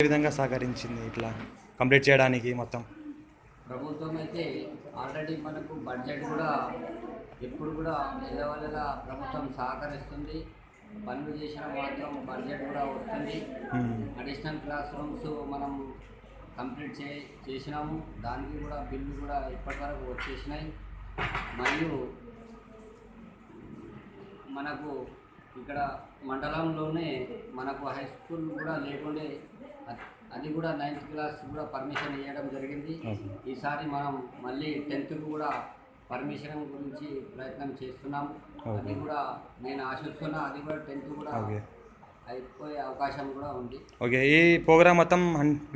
ఏ విధంగా సహకరించింది ఇట్లా కంప్లీట్ చేయడానికి మొత్తం? ప్రభుత్వం అయితే ఆల్రెడీ మనకు బడ్జెట్ కూడా ఎప్పుడు కూడా ఎల్లవల్ల ప్రభుత్వం సహకరిస్తుంది. పనులు చేసిన మాత్రం బడ్జెట్ కూడా వస్తుంది. అడిషనల్ క్లాస్ రూమ్స్ మనం కంప్లీట్ చేసినాము. దానికి కూడా బిల్లు కూడా ఇప్పటివరకు వచ్చేసినాయి. మరియు మనకు ఇక్కడ మండలంలోనే మనకు హై స్కూల్ కూడా లేకుండే, అది కూడా 9th క్లాస్ కూడా పర్మిషన్ ఇవ్వడం జరిగింది. ఈసారి మనం మళ్ళీ 10th కూడా పర్మిషన్ గురించి ప్రయత్నం చేస్తున్నాం. అది కూడా నేను ఆశిస్తున్నా, అది కూడా 10th కూడా అయిపోయే అవకాశం కూడా ఉంది. ఓకే, ఈ ప్రోగ్రామ్ మొత్తం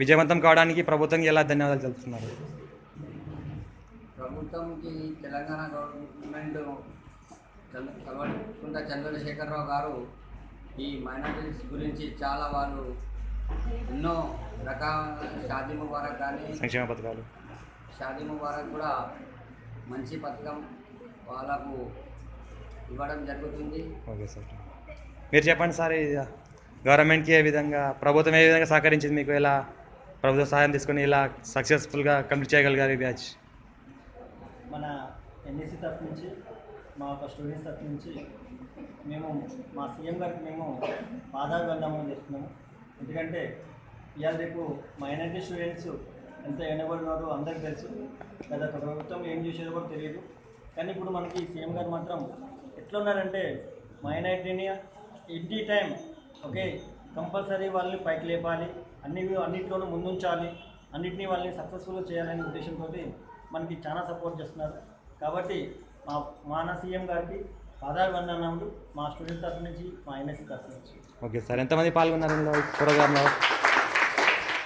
విజయవంతం కావడానికి ప్రభుత్వానికి ఎలా ధన్యవాదాలు తెలుపుతున్నారు? ప్రభుత్వంకి తెలంగాణ గవర్నమెంట్ కల్వకుంట్ల చంద్రశేఖరరావు గారు ఈ మైనారిటీస్ గురించి చాలా వాళ్ళు ఎన్నో రకాల షాదీ ముబారక్ కానీ సంక్షేమ పథకాలు, షాదీ ముబారక్ కూడా మంచి పథకం వాళ్ళకు ఇవ్వడం జరుగుతుంది. ఓకే సార్, మీరు చెప్పండి సార్, గవర్నమెంట్కి ఏ విధంగా ప్రభుత్వం ఏ విధంగా సహకరించింది మీకు? ఎలా ప్రభుత్వ సహాయం తీసుకొని ఇలా సక్సెస్ఫుల్గా కంప్లీట్ చేయగలిగారు ఈ బ్యాచ్? మన ఎన్ఈసి తరఫు నుంచి, మా ఒక స్టూడెంట్స్ తరఫు నుంచి మేము మా సీఎం గారికి మేము పాదాభివందనం చేస్తున్నాము. ఎందుకంటే ఇవాళ రేపు మైనారిటీ స్టూడెంట్స్ ఎంత వెనబడినారో అందరికీ తెలుసు. గత ప్రభుత్వం ఏం చేసేదో కూడా తెలియదు. కానీ ఇప్పుడు మనకి సీఎం గారు మాత్రం ఎట్లా ఉన్నారంటే మైనారిటీని ఎనీ టైం ఓకే కంపల్సరీ వాళ్ళని పైకి లేపాలి, అన్నింటిలోనూ ముందుంచాలి, అన్నింటినీ వాళ్ళని సక్సెస్ఫుల్గా చేయాలనే ఉద్దేశంతో మనకి చాలా సపోర్ట్ చేస్తున్నారు. కాబట్టి మా సీఎం గారికి పాదాభివందనములు మా స్టూడెంట్ తరఫు నుంచి, మా ఎన్ఎస్సీ తరఫు నుంచి. ఓకే సార్, ఎంతమంది పాల్గొన్నారు ఈ ప్రోగ్రాంలో?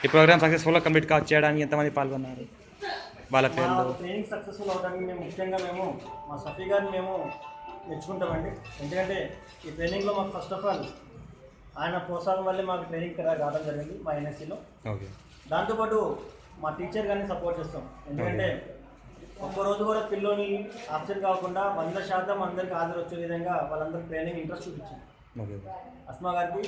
ఈ ప్రోగ్రామ్ సక్సెస్ఫుల్గా కంప్లీట్ చేయడానికి ఎంతమంది పాల్గొన్నారు? వాళ్ళ పేర్లు? ట్రైనింగ్ సక్సెస్ఫుల్ అవడానికి మేము మా సఫీ గారిని మేము మెచ్చుకుంటామండి. ఎందుకంటే ఈ ట్రైనింగ్లో మాకు ఫస్ట్ ఆఫ్ ఆల్ ఆయన ప్రోత్సాహం వల్లే మాకు ట్రైనింగ్ రావడం జరిగింది మా ఎన్ఎస్సీలో. ఓకే, దాంతోపాటు మా టీచర్ గారిని సపోర్ట్ చేస్తాం. ఎందుకంటే ఒక్కరోజు కూడా పిల్లల్ని ఆబ్సెంట్ కాకుండా 100% అందరికి హాజరు వచ్చే విధంగా వాళ్ళందరికీ ట్రైనింగ్ ఇంట్రెస్ట్ చూపించింది. ఓకే, అస్మా గారికి